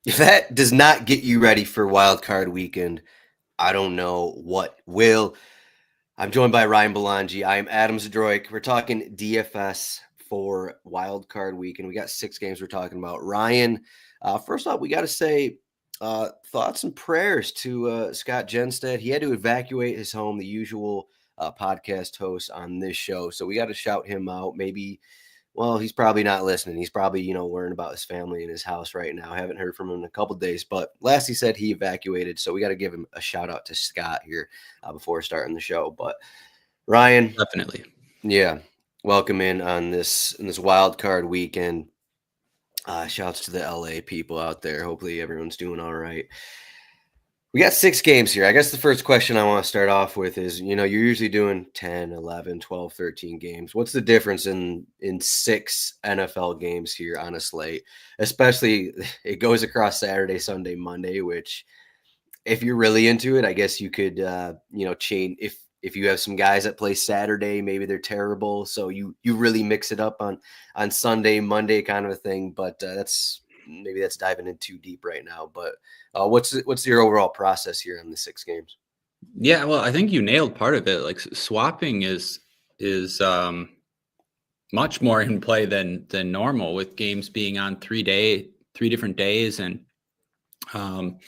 If that does not get you ready for wild card weekend, I don't know what will. I'm joined by Ryan Belongia. I'm Adam Zdroik. We're talking DFS for wild card weekend. We got 6 games we're talking about. Ryan, first off, we got to say thoughts and prayers to Scott Genstead. He had to evacuate his home, the usual podcast host on this show. So we got to shout him out. Maybe, well, he's probably not listening. He's probably, worrying about his family in his house right now. I haven't heard from him in a couple days, but last he said he evacuated. So we got to give him a shout out to Scott here before starting the show. But Ryan, Definitely. yeah, welcome in this wild card weekend. Shouts to the LA people out there. Hopefully everyone's doing all right. We got 6 games here. I guess the first question I want to start off with is, you're usually doing 10, 11, 12, 13 games. What's the difference in 6 NFL games here on a slate? Especially it goes across Saturday, Sunday, Monday, which if you're really into it, I guess you could chain if you have some guys that play Saturday, maybe they're terrible, so you really mix it up on Sunday, Monday kind of a thing, but that's diving in too deep right now. But what's your overall process here on the 6 games? Yeah, well, I think you nailed part of it. Like swapping is much more in play than normal, with games being on 3 different days, and kind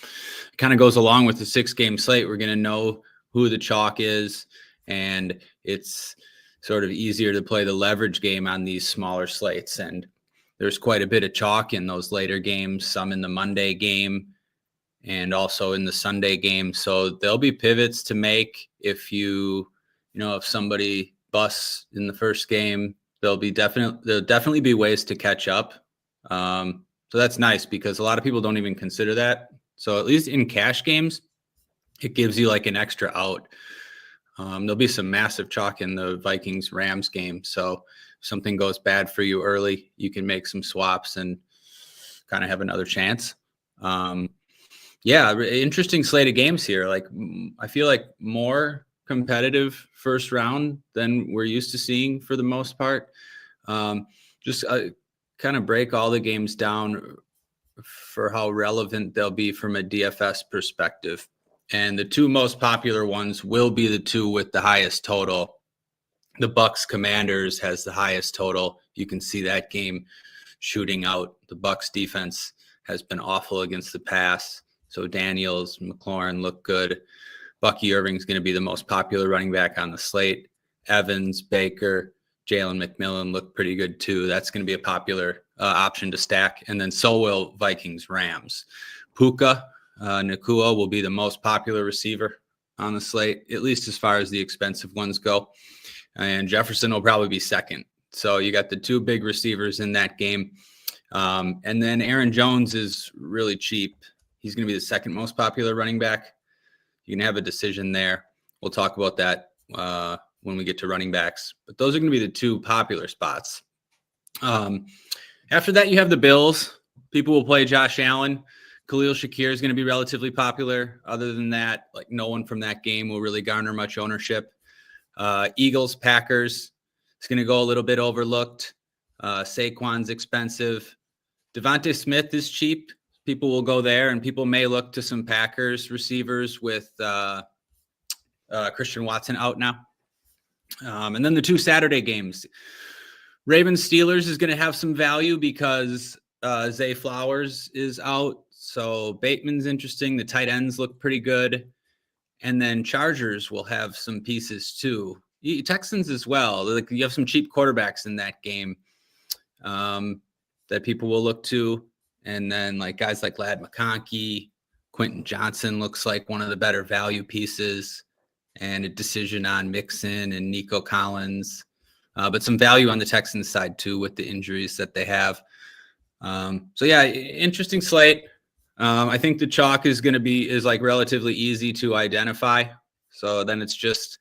of goes along with the 6-game slate. We're going to know who the chalk is, and it's sort of easier to play the leverage game on these smaller slates. And there's quite a bit of chalk in those later games, some in the Monday game and also in the Sunday game. So there'll be pivots to make if if somebody busts in the first game, there'll definitely be ways to catch up. So that's nice because a lot of people don't even consider that. So at least in cash games, it gives you like an extra out. There'll be some massive chalk in the Vikings-Rams game. So if something goes bad for you early, you can make some swaps and kind of have another chance. Interesting slate of games here. Like, I feel like more competitive first round than we're used to seeing for the most part. Just kind of break all the games down for how relevant they'll be from a DFS perspective. And the 2 most popular ones will be the 2 with the highest total. The Bucks Commanders has the highest total. You can see that game shooting out. The Bucks defense has been awful against the pass. So Daniels, McLaurin look good. Bucky Irving's going to be the most popular running back on the slate. Evans, Baker, Jalen McMillan look pretty good too. That's going to be a popular option to stack. And then so will Vikings-Rams. Puka Nacua will be the most popular receiver on the slate, at least as far as the expensive ones go. And Jefferson will probably be second. So you got the 2 big receivers in that game. And then Aaron Jones is really cheap. He's going to be the 2nd most popular running back. You can have a decision there. We'll talk about that when we get to running backs. But those are going to be the 2 popular spots. After that, you have the Bills. People will play Josh Allen. Khalil Shakir is going to be relatively popular. Other than that, like, no one from that game will really garner much ownership. Eagles, Packers. It's going to go a little bit overlooked. Saquon's expensive. Devontae Smith is cheap. People will go there, and people may look to some Packers receivers with Christian Watson out now. And then the 2 Saturday games. Ravens-Steelers is going to have some value because Zay Flowers is out. So Bateman's interesting. The tight ends look pretty good. And then Chargers will have some pieces too. Texans as well. Like, you have some cheap quarterbacks in that game that people will look to. And then like guys like Ladd McConkey, Quentin Johnson looks like one of the better value pieces, and a decision on Mixon and Nico Collins. But some value on the Texans side too with the injuries that they have. So yeah, interesting slate. I think the chalk is like relatively easy to identify. So then it's just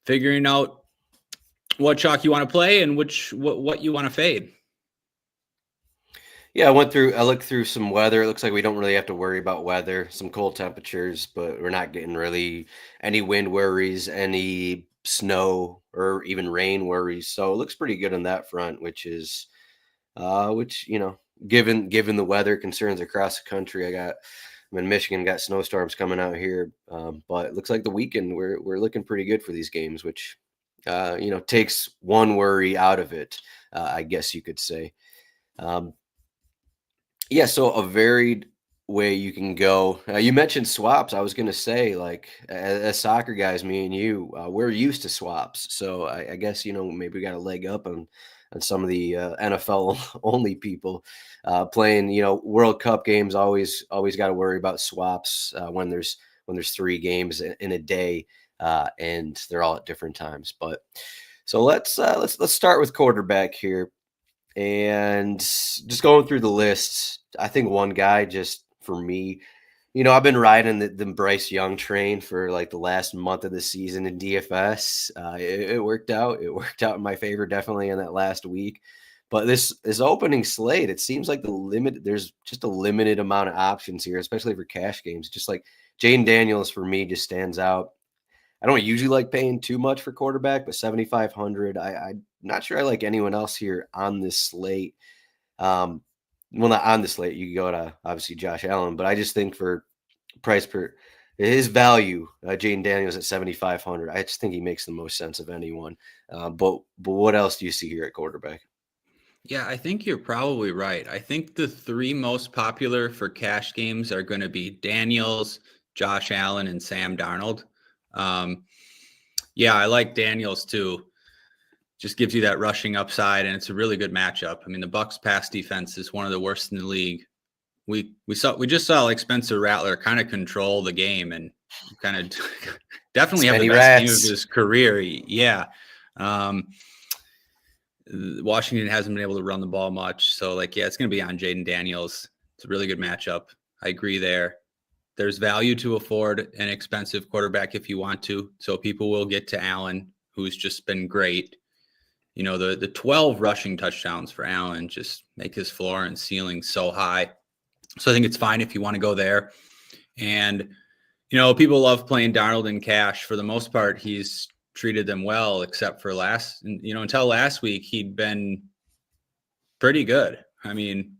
figuring out what chalk you want to play and what you want to fade. Yeah, I looked through some weather. It looks like we don't really have to worry about weather, some cold temperatures, but we're not getting really any wind worries, any snow or even rain worries. So it looks pretty good on that front, which given the weather concerns across the country. I'm in Michigan, got snowstorms coming out here, but it looks like the weekend we're looking pretty good for these games, which takes one worry out of it, I guess you could say. Yeah, so a varied way you can go. You mentioned swaps. I was going to say, like, as soccer guys, me and you, we're used to swaps. So I guess, maybe we got a leg up on some of the NFL only people playing, World Cup games. Always got to worry about swaps when there's 3 games in a day, and they're all at different times. But so let's start with quarterback here. And just going through the list, I think one guy just for me, I've been riding the Bryce Young train for like the last month of the season in DFS. It worked out. It worked out in my favor, definitely in that last week. But this opening slate, it seems like there's just a limited amount of options here, especially for cash games. Just like Jane Daniels for me just stands out. I don't usually like paying too much for quarterback, but 7,500. I'm not sure I like anyone else here on this slate. Well, not on the slate. You could go to obviously Josh Allen, but I just think for price per his value, Jaden Daniels at 7,500. I just think he makes the most sense of anyone. But what else do you see here at quarterback? Yeah, I think you're probably right. I think the 3 most popular for cash games are going to be Daniels, Josh Allen, and Sam Darnold. Yeah, I like Daniels too. Just gives you that rushing upside, and it's a really good matchup. I mean, the Bucs pass defense is one of the worst in the league. We just saw like Spencer Rattler kind of control the game and kind of definitely have the best game of his career. Yeah. Washington hasn't been able to run the ball much. So it's going to be on Jaden Daniels. It's a really good matchup. I agree there. There's value to afford an expensive quarterback if you want to. So people will get to Allen, who's just been great. The 12 rushing touchdowns for Allen just make his floor and ceiling so high. So I think it's fine if you want to go there. And, people love playing Darnold in cash. For the most part, he's treated them well, except for until last week, he'd been pretty good. I mean,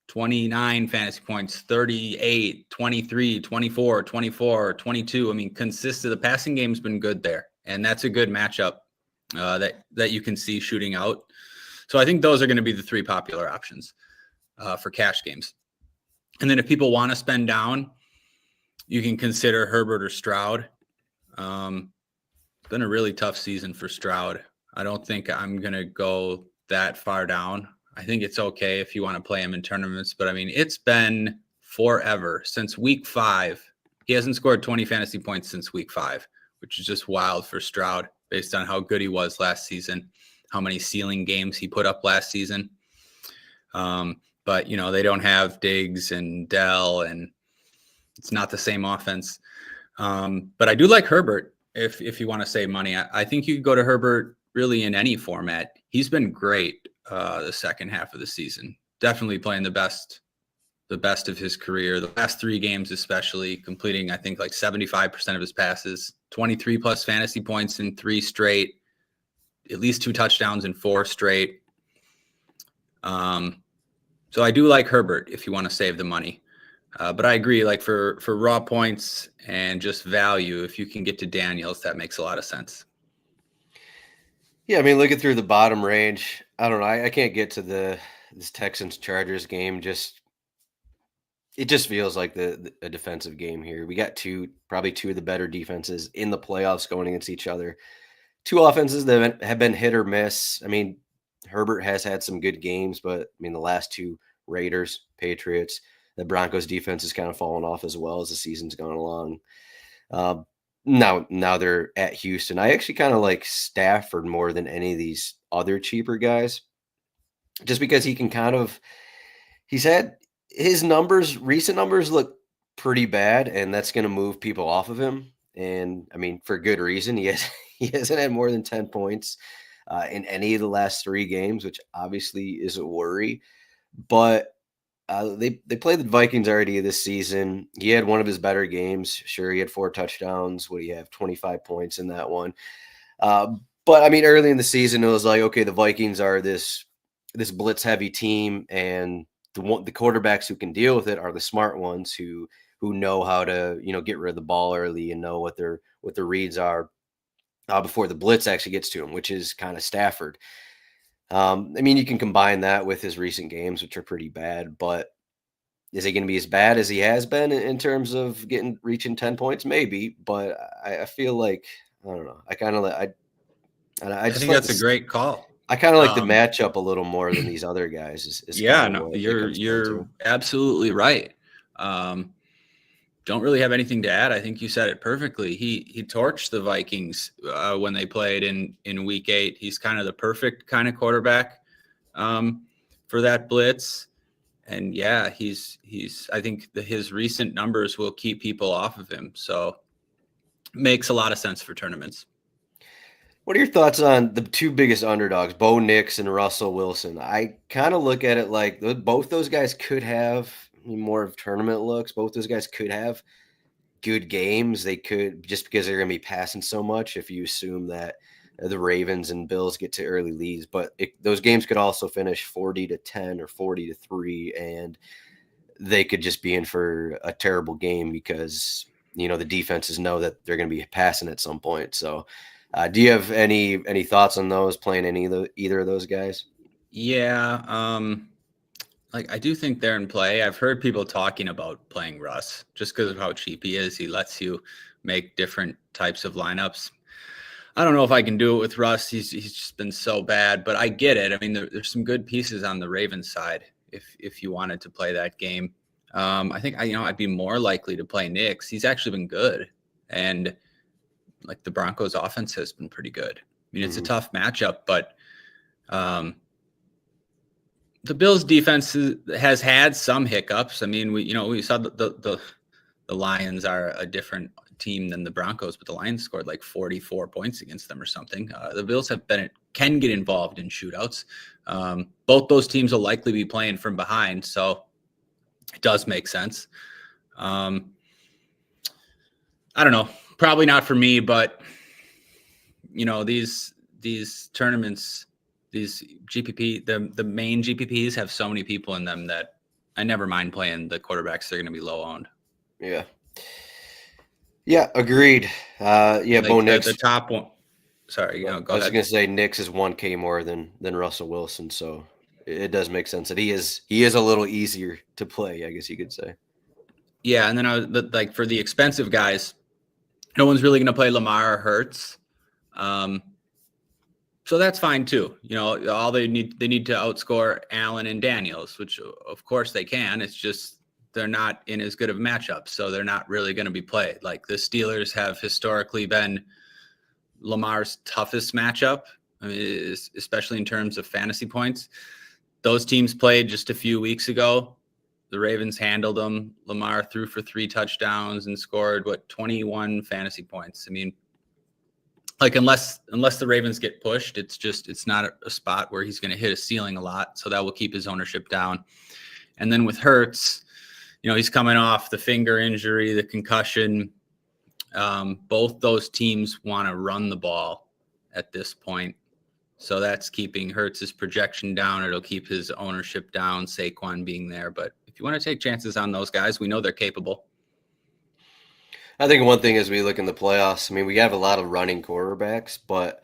29 fantasy points, 38, 23, 24, 24, 22. I mean, consistent. The passing game's been good there. And that's a good matchup that you can see shooting out. So I think those are going to be the 3 popular options for cash games. And then if people want to spend down, you can consider Herbert or Stroud. Been a really tough season for Stroud. I don't think I'm going to go that far down. I think it's okay if you want to play him in tournaments, but I mean, it's been forever since week 5. He hasn't scored 20 fantasy points since week 5, which is just wild for Stroud based on how good he was last season, how many ceiling games he put up last season. But they don't have Diggs and Dell, and it's not the same offense. But I do like Herbert if you want to save money. I think you could go to Herbert really in any format. He's been great the second half of the season. Definitely playing the best of his career. The last 3 games especially, completing I think like 75% of his passes, 23 plus fantasy points in 3 straight, at least 2 touchdowns in 4 straight. So I do like Herbert if you want to save the money. But I agree, like for raw points and just value, if you can get to Daniels, that makes a lot of sense. Yeah, I mean, looking through the bottom range, I don't know. I can't get to this Texans-Chargers game. It just feels like a defensive game here. We got probably 2 of the better defenses in the playoffs going against each other. 2 offenses that have been hit or miss. I mean, Herbert has had some good games, but I mean, the last 2 Raiders, Patriots, the Broncos defense has kind of fallen off as well as the season's gone along. Now they're at Houston. I actually kind of like Stafford more than any of these other cheaper guys, just because he can he's had his recent numbers look pretty bad, and that's going to move people off of him. And I mean, for good reason. He hasn't had more than 10 points in any of the last 3 games, which obviously is a worry. But they played the Vikings already this season. He had one of his better games. Sure, he had 4 touchdowns. What do you have? 25 points in that one. But I mean, early in the season, it was like, okay, the Vikings are this this blitz heavy team, and the quarterbacks who can deal with it are the smart ones who know how to, get rid of the ball early and know what their reads are before the blitz actually gets to him, which is kind of Stafford. I mean, you can combine that with his recent games, which are pretty bad, but is he going to be as bad as he has been in terms of reaching 10 points? Maybe, but I feel like, I don't know. I just think like that's a great call. I kind of like the matchup a little more than these other guys. Is Yeah, kind of no, what it comes down you're to. absolutely right. Don't really have anything to add. I think you said it perfectly. He torched the Vikings when they played in Week 8. He's kind of the perfect kind of quarterback for that blitz. And yeah, he's. I think his recent numbers will keep people off of him. So makes a lot of sense for tournaments. What are your thoughts on the two biggest underdogs, Bo Nix and Russell Wilson? I kind of look at it like both those guys could have more of tournament looks. Both those guys could have good games. They could, just because they're going to be passing so much, if you assume that the Ravens and Bills get to early leads. But those games could also finish 40-10 or 40-3, and they could just be in for a terrible game because, the defenses know that they're going to be passing at some point. So do you have any thoughts on those, playing either of those guys? Yeah, like I do think they're in play. I've heard people talking about playing Russ just because of how cheap he is. He lets you make different types of lineups. I don't know if I can do it with Russ. He's just been so bad, but I get it. I mean, there's some good pieces on the Ravens side if you wanted to play that game. I think I'd be more likely to play Nix. He's actually been good, and like the Broncos' offense has been pretty good. I mean, it's a tough matchup, but the Bills' defense has had some hiccups. I mean, we saw the Lions are a different team than the Broncos, but the Lions scored like 44 points against them or something. The Bills can get involved in shootouts. Both those teams will likely be playing from behind, so it does make sense. I don't know, probably not for me, but these tournaments, these GPP, the main GPPs have so many people in them that I never mind playing the quarterbacks. They're going to be low owned. Yeah. Yeah, agreed. Like Bo Nix. The top one. Sorry, go I was ahead. going to say Nix is 1K more than Russell Wilson, so it does make sense that he is a little easier to play, I guess you could say. Yeah, and then like for the expensive guys, no one's really going to play Lamar or Hurts. So that's fine too. All they need to outscore Allen and Daniels, which of course they can. It's just they're not in as good of a matchup, so they're not really going to be played. Like the Steelers have historically been Lamar's toughest matchup, I mean, especially in terms of fantasy points. Those teams played just a few weeks ago. The Ravens handled them. Lamar threw for 3 touchdowns and scored 21 fantasy points. I mean, like unless the Ravens get pushed, it's not a spot where he's going to hit a ceiling a lot. So that will keep his ownership down. And then with Hurts, he's coming off the finger injury, the concussion. Both those teams want to run the ball at this point. So that's keeping Hurts' projection down. It'll keep his ownership down, Saquon being there. But if you want to take chances on those guys, we know they're capable. I think one thing as we look in the playoffs, I mean, we have a lot of running quarterbacks, but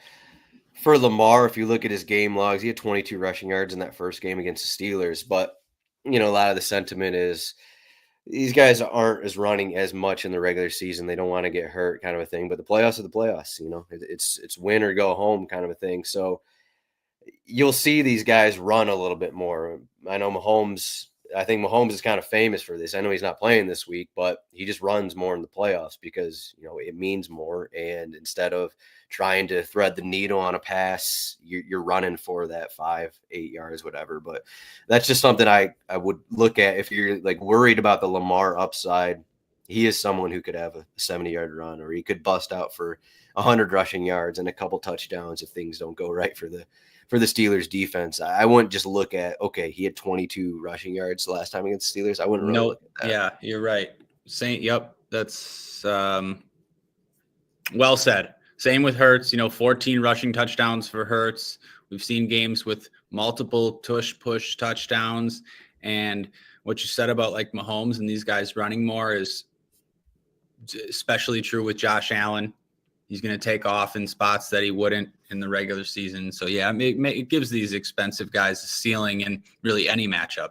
for Lamar, if you look at his game logs, he had 22 rushing yards in that first game against the Steelers. But, a lot of the sentiment is these guys aren't as running as much in the regular season. They don't want to get hurt, kind of a thing. But the playoffs are the playoffs. It's win or go home, kind of a thing. So you'll see these guys run a little bit more. I know I think Mahomes is kind of famous for this. I know he's not playing this week, but he just runs more in the playoffs because, it means more. And instead of trying to thread the needle on a pass, you're running for that 5-8 yards, whatever. But that's just something I would look at if you're like worried about the Lamar upside. He is someone who could have a 70-yard run, or he could bust out for 100 rushing yards and a couple touchdowns if things don't go right for the Steelers defense. I wouldn't just look at, okay, he had 22 rushing yards the last time against the Steelers. I wouldn't really look at that. Yeah, you're right. Yep, that's well said. Same with Hurts, 14 rushing touchdowns for Hurts. We've seen games with multiple push touchdowns. And what you said about like Mahomes and these guys running more is especially true with Josh Allen. He's going to take off in spots that he wouldn't in the regular season. So, yeah, it gives these expensive guys a ceiling in really any matchup.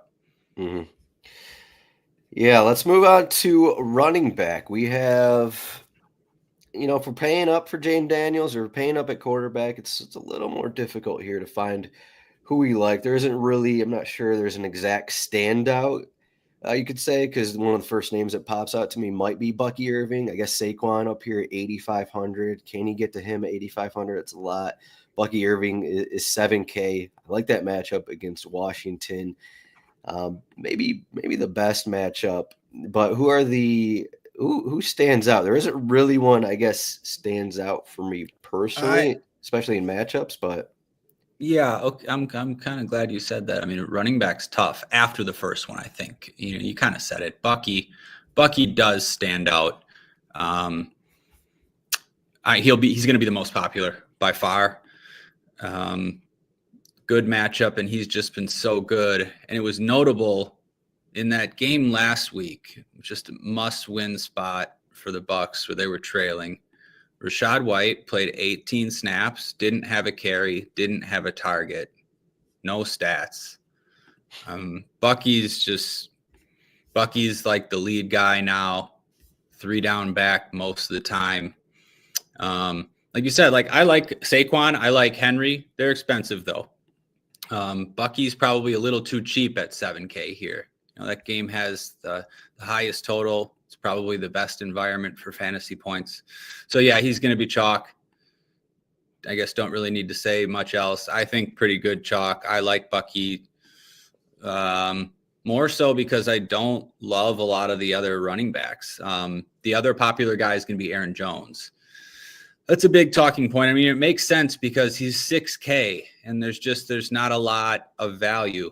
Mm-hmm. Yeah, let's move on to running back. We have, if we're paying up for James Daniels or paying up at quarterback, it's a little more difficult here to find who we like. There isn't really, I'm not sure there's an exact standout, you could say, because one of the first names that pops out to me might be Bucky Irving. I guess Saquon up here at 8,500. Can you get to him at 8,500? It's a lot. Bucky Irving is 7K. I like that matchup against Washington. Maybe the best matchup, but who stands out? There isn't really one, I guess, stands out for me personally, especially in matchups, but yeah, okay, I'm kind of glad you said that. I mean, running back's tough after the first one, I think. You kind of said it. Bucky does stand out. He's going to be the most popular by far. Good matchup, and he's just been so good. And it was notable in that game last week, just a must-win spot for the Bucs where they were trailing. Rachaad White played 18 snaps, didn't have a carry, didn't have a target, no stats. Bucky's like the lead guy now, 3 down back most of the time. Like you said, like I like Saquon, I like Henry. They're expensive though. Bucky's probably a little too cheap at 7K here. That game has the highest total. It's probably the best environment for fantasy points. So, yeah, he's going to be chalk. I guess don't really need to say much else. I think pretty good chalk. I like Bucky more so because I don't love a lot of the other running backs. The other popular guy is going to be Aaron Jones. That's a big talking point. I mean, it makes sense because he's 6K and there's not a lot of value.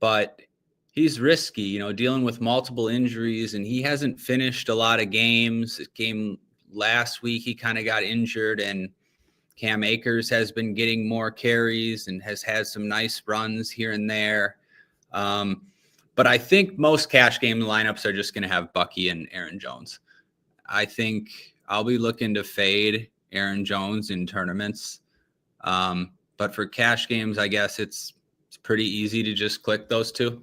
But he's risky, dealing with multiple injuries, and he hasn't finished a lot of games. Game last week, he kind of got injured, and Cam Akers has been getting more carries and has had some nice runs here and there. But I think most cash game lineups are just going to have Bucky and Aaron Jones. I think I'll be looking to fade Aaron Jones in tournaments. But for cash games, I guess it's pretty easy to just click those two.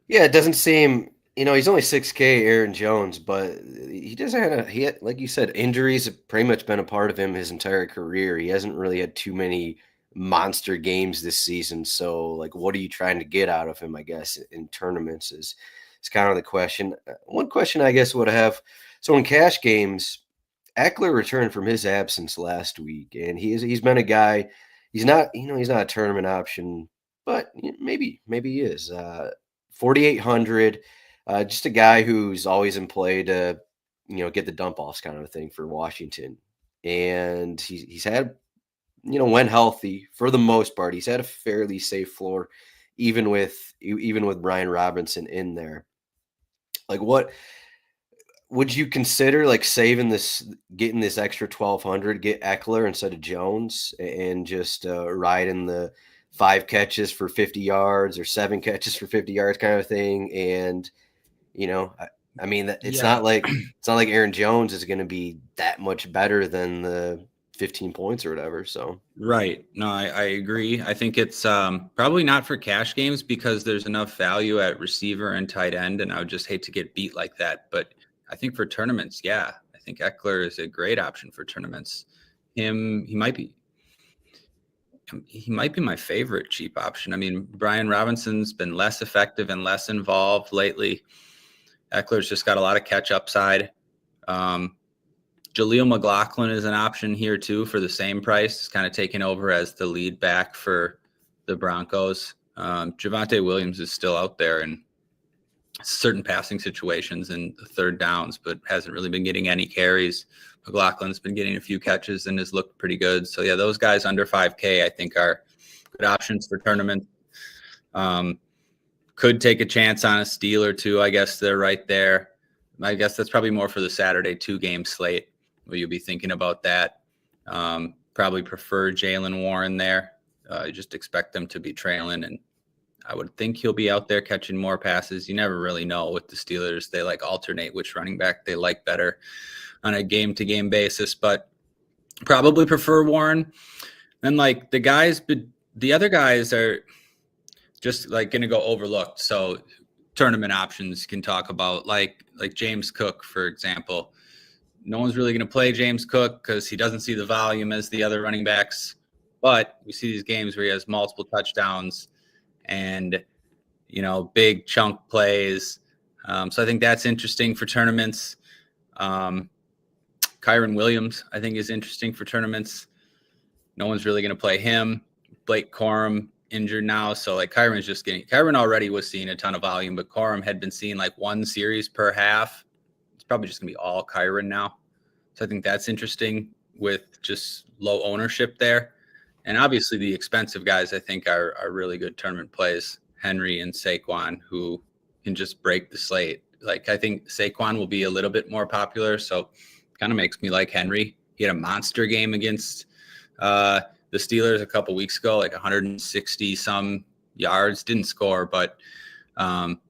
Yeah, it doesn't seem, he's only 6K Aaron Jones, but he had, like you said, injuries have pretty much been a part of him his entire career. He hasn't really had too many monster games this season. So, like, what are you trying to get out of him, I guess, in tournaments is kind of the question. One question I guess would have, so in cash games, Eckler returned from his absence last week, and he's been a guy, he's not a tournament option, but maybe he is. 4,800, just a guy who's always in play to, get the dump offs kind of a thing for Washington. And he's had, when healthy, for the most part, he's had a fairly safe floor, even with Brian Robinson in there. Like, what would you consider, like, getting this extra 1,200, get Eckler instead of Jones, and just riding the 5 catches for 50 yards or 7 catches for 50 yards kind of thing? And I mean, it's not like Aaron Jones is going to be that much better than the 15 points or whatever. So right. No, I agree. I think it's probably not for cash games because there's enough value at receiver and tight end, and I would just hate to get beat like that. But I think for tournaments, yeah, I think Eckler is a great option for tournaments. He might be my favorite cheap option. I mean, Brian Robinson's been less effective and less involved lately. Eckler's just got a lot of catch upside. Jaleel McLaughlin is an option here too for the same price. It's kind of taking over as the lead back for the Broncos. Javonte Williams is still out there in certain passing situations and third downs, but hasn't really been getting any carries. McLaughlin's been getting a few catches and has looked pretty good. So yeah, those guys under 5K, I think are good options for tournament. Could take a chance on a steal or two. I guess they're right there. I guess that's probably more for the Saturday 2-game slate where you'll be thinking about that. probably prefer Jaylen Warren there. You just expect them to be trailing, and I would think he'll be out there catching more passes. You never really know with the Steelers. They like alternate which running back they like better on a game-to-game basis, but probably prefer Warren. And like the other guys are just like going to go overlooked. So tournament options can talk about like James Cook, for example. No one's really going to play James Cook because he doesn't see the volume as the other running backs. But we see these games where he has multiple touchdowns and, big chunk plays. So I think that's interesting for tournaments. Kyron Williams, I think, is interesting for tournaments. No one's really going to play him. Blake Corum injured now. So like Kyron already was seeing a ton of volume, but Corum had been seeing like one series per half. It's probably just gonna be all Kyron now. So I think that's interesting with just low ownership there. And obviously the expensive guys I think are really good tournament plays. Henry and Saquon, who can just break the slate. Like I think Saquon will be a little bit more popular. So kind of makes me like Henry. He had a monster game against the Steelers a couple weeks ago, like 160 some yards, didn't score, but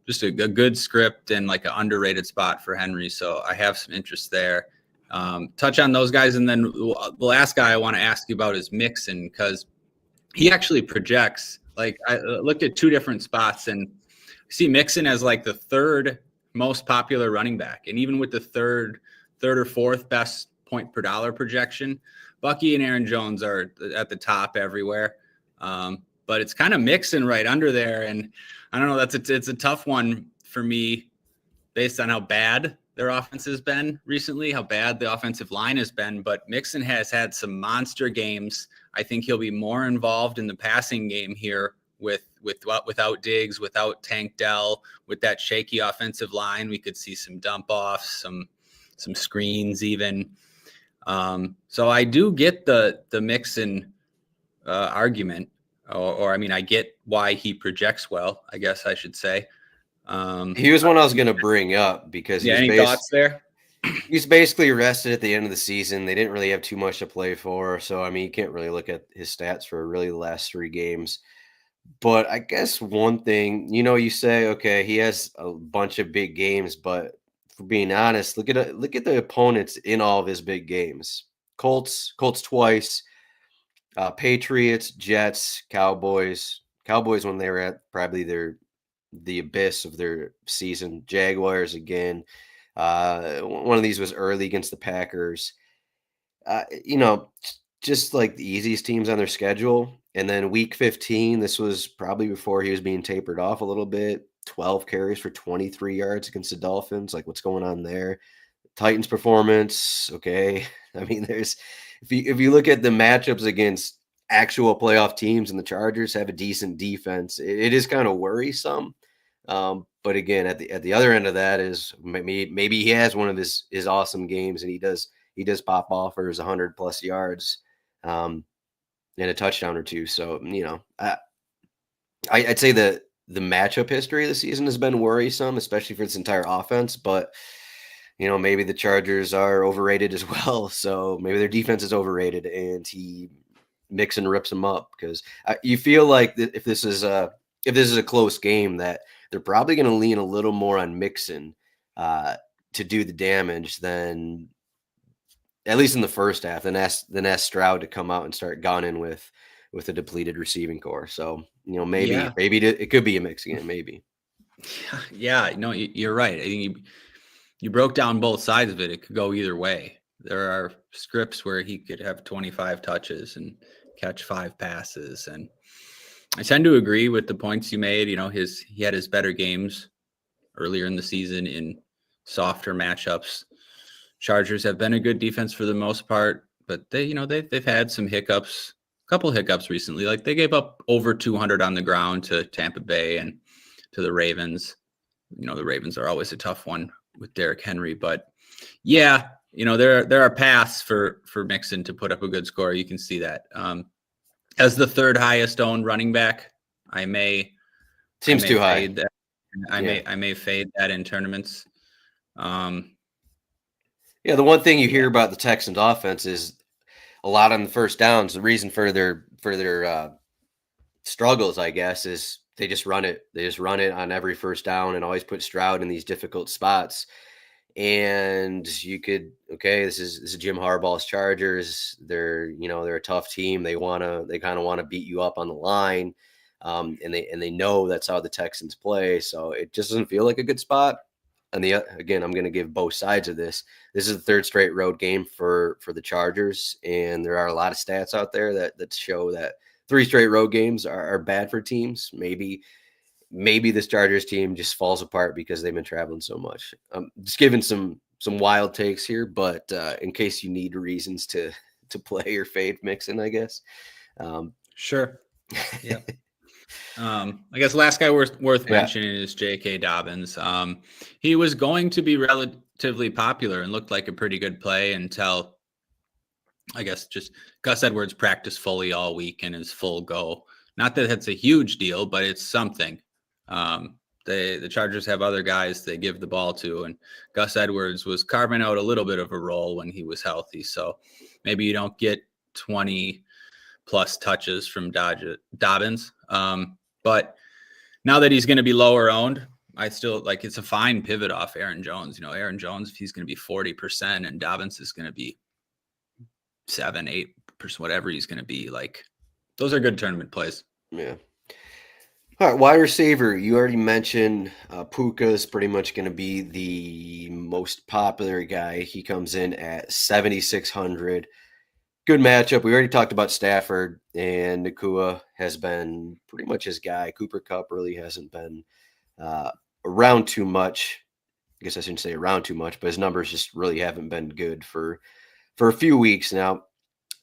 just a good script and like an underrated spot for Henry. So I have some interest there. Touch on those guys. And then the last guy I want to ask you about is Mixon, because he actually projects. Like I looked at two different spots and see Mixon as like the third most popular running back. And even with the third or fourth best point per dollar projection, Bucky and Aaron Jones are at the top everywhere. But it's kind of Mixon right under there. And I don't know, it's a tough one for me based on how bad their offense has been recently, how bad the offensive line has been. But Mixon has had some monster games. I think he'll be more involved in the passing game here without Diggs, without Tank Dell, with that shaky offensive line. We could see some dump offs, some screens even. So I do get the Mixon argument, or I mean, I get why he projects well, I guess I should say. He was one I was going to bring up because any thoughts there? He's basically rested at the end of the season. They didn't really have too much to play for. So, I mean, you can't really look at his stats for really the last 3 games. But I guess one thing, you say, okay, he has a bunch of big games, but for being honest, look at the opponents in all of his big games. Colts twice, Patriots, Jets, Cowboys when they were at probably the abyss of their season, Jaguars again. One of these was early against the Packers. Just like the easiest teams on their schedule. And then week 15, this was probably before he was being tapered off a little bit. 12 carries for 23 yards against the Dolphins. Like, what's going on there? Titans performance. Okay. I mean, if you look at the matchups against actual playoff teams, and the Chargers have a decent defense, it is kind of worrisome. But again, at the other end of that is maybe he has one of his awesome games and he does pop off for his 100+ yards, and a touchdown or two. So, I'd say the matchup history of the season has been worrisome, especially for this entire offense. But, maybe the Chargers are overrated as well. So maybe their defense is overrated and Mixon rips them up, because you feel like if this is a close game, that they're probably going to lean a little more on Mixon to do the damage than, at least in the first half, than ask Stroud to come out and start gunning with a depleted receiving core. So, maybe it could be a mix again, maybe. Yeah, no, you're right. I think you broke down both sides of it. It could go either way. There are scripts where he could have 25 touches and catch 5 passes. And I tend to agree with the points you made. He had his better games earlier in the season in softer matchups. Chargers have been a good defense for the most part, but they've had some hiccups, a couple hiccups recently. Like they gave up over 200 on the ground to Tampa Bay and to the Ravens. The Ravens are always a tough one with Derrick Henry, but yeah, there are paths for Mixon to put up a good score. You can see that. As the third highest owned running back, I may too high. Fade that. I may fade that in tournaments. Yeah, the one thing you hear about the Texans offense is a lot on the first downs. The reason for their struggles, I guess, is they just run it. They just run it on every first down and always put Stroud in these difficult spots. And you could, okay, this is Jim Harbaugh's Chargers. They're a tough team. They kind of want to beat you up on the line, and they know that's how the Texans play. So it just doesn't feel like a good spot. And again, I'm going to give both sides of this. This is the third straight road game for the Chargers, and there are a lot of stats out there that show that 3 straight road games are bad for teams. Maybe this Chargers team just falls apart because they've been traveling so much. Just giving some wild takes here, but in case you need reasons to play or fade Mixon, I guess. Sure. Yeah. I guess last guy worth mentioning is J.K. Dobbins. He was going to be relatively popular and looked like a pretty good play until, I guess, just Gus Edwards practiced fully all week and is full go. Not that it's a huge deal, but it's something. The Chargers have other guys they give the ball to, and Gus Edwards was carving out a little bit of a role when he was healthy. So maybe you don't get 20 plus touches from Dobbins. But now that he's going to be lower owned, I still like it's a fine pivot off Aaron Jones. Aaron Jones, if he's going to be 40% and Dobbins is going to be 7-8%, whatever he's going to be, like those are good tournament plays. Yeah. All right, wide receiver. You already mentioned Puka is pretty much going to be the most popular guy. He comes in at 7,600. Good matchup. We already talked about Stafford, and Nakua has been pretty much his guy. Cooper Kupp really hasn't been around too much. I guess I shouldn't say around too much, but his numbers just really haven't been good for a few weeks now.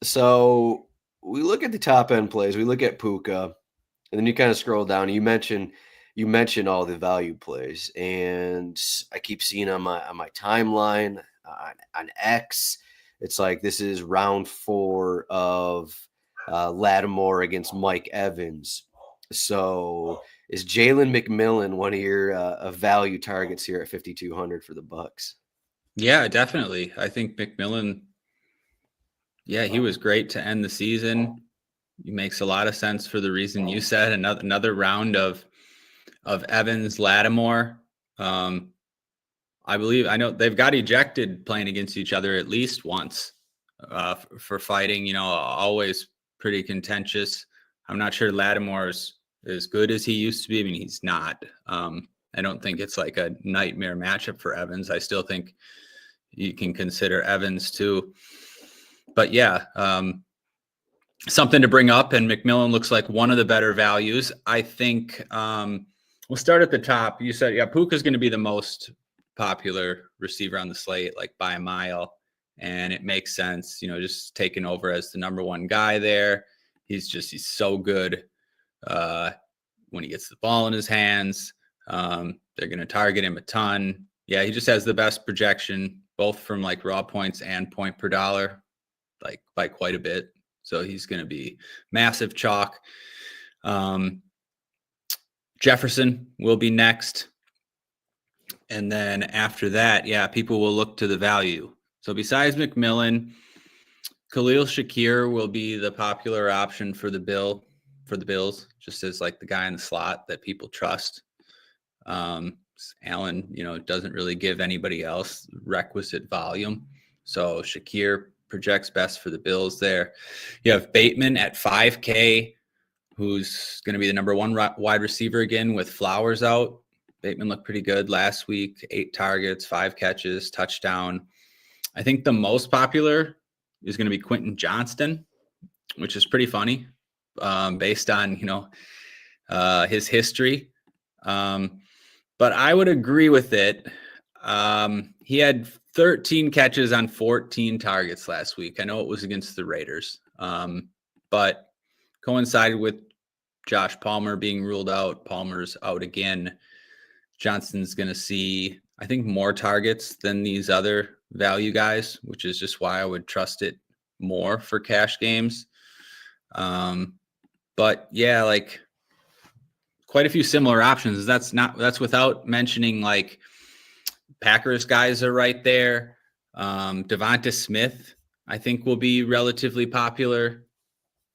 So we look at the top end plays. We look at Puka. And then you kind of scroll down. You mentioned all the value plays, and I keep seeing on my timeline on X. It's like this is round 4 of Lattimore against Mike Evans. So is Jalen McMillan one of your value targets here at 5,200 for the Bucks? Yeah, definitely. I think McMillan. Yeah, he was great to end the season. It makes a lot of sense for the reason you said. Another round of Evans, Lattimore. I know they've got ejected playing against each other at least once for fighting. Always pretty contentious. I'm not sure Lattimore's as good as he used to be. I mean, he's not. I don't think it's like a nightmare matchup for Evans. I still think you can consider Evans too. But yeah. Something to bring up, and McMillan looks like one of the better values. I think we'll start at the top. You said, Puka's going to be the most popular receiver on the slate, like by a mile, and it makes sense. Just taking over as the number 1 guy there. He's so good when he gets the ball in his hands. They're going to target him a ton. Yeah, he just has the best projection, both from like raw points and point per dollar, like by quite a bit. So he's going to be massive chalk. Jefferson will be next. And then after that, people will look to the value. So besides McMillan, Khalil Shakir will be the popular option for the Bills, just as like the guy in the slot that people trust. Allen, doesn't really give anybody else requisite volume. So Shakir projects best for the Bills there. You have Bateman at 5K, who's going to be the number 1 wide receiver again with Flowers out. Bateman looked pretty good last week, 8 targets, 5 catches, touchdown. I think the most popular is going to be Quentin Johnston, which is pretty funny based on, his history. But I would agree with it. He had 13 catches on 14 targets last week. I know it was against the Raiders, but coincided with Josh Palmer being ruled out. Palmer's out again. Johnston's going to see, I think, more targets than these other value guys, which is just why I would trust it more for cash games. But yeah, like quite a few similar options. That's without mentioning like Packers guys are right there. Devonta Smith I think will be relatively popular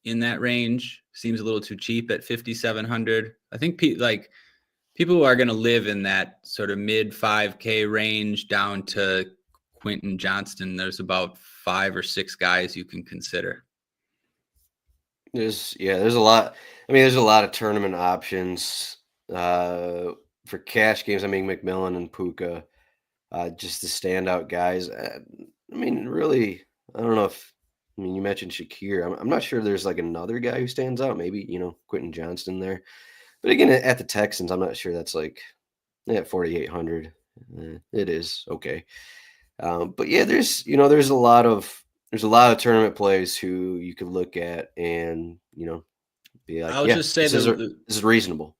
in that range. Seems a little too cheap at 5,700. I think people who are going to live in that sort of mid 5K range down to Quentin Johnston, there's about 5 or 6 guys you can consider. There's a lot. I mean, there's a lot of tournament options for cash games. I mean, McMillan and Puka, just the standout guys. I mean, really, I don't know if. I mean, you mentioned Shakir. I'm not sure there's like another guy who stands out. Maybe Quentin Johnston there. But again, at the Texans, I'm not sure that's like at 4,800. It is okay. But yeah, there's a lot of tournament plays who you could look at and be like, I'll yeah, just say this is reasonable.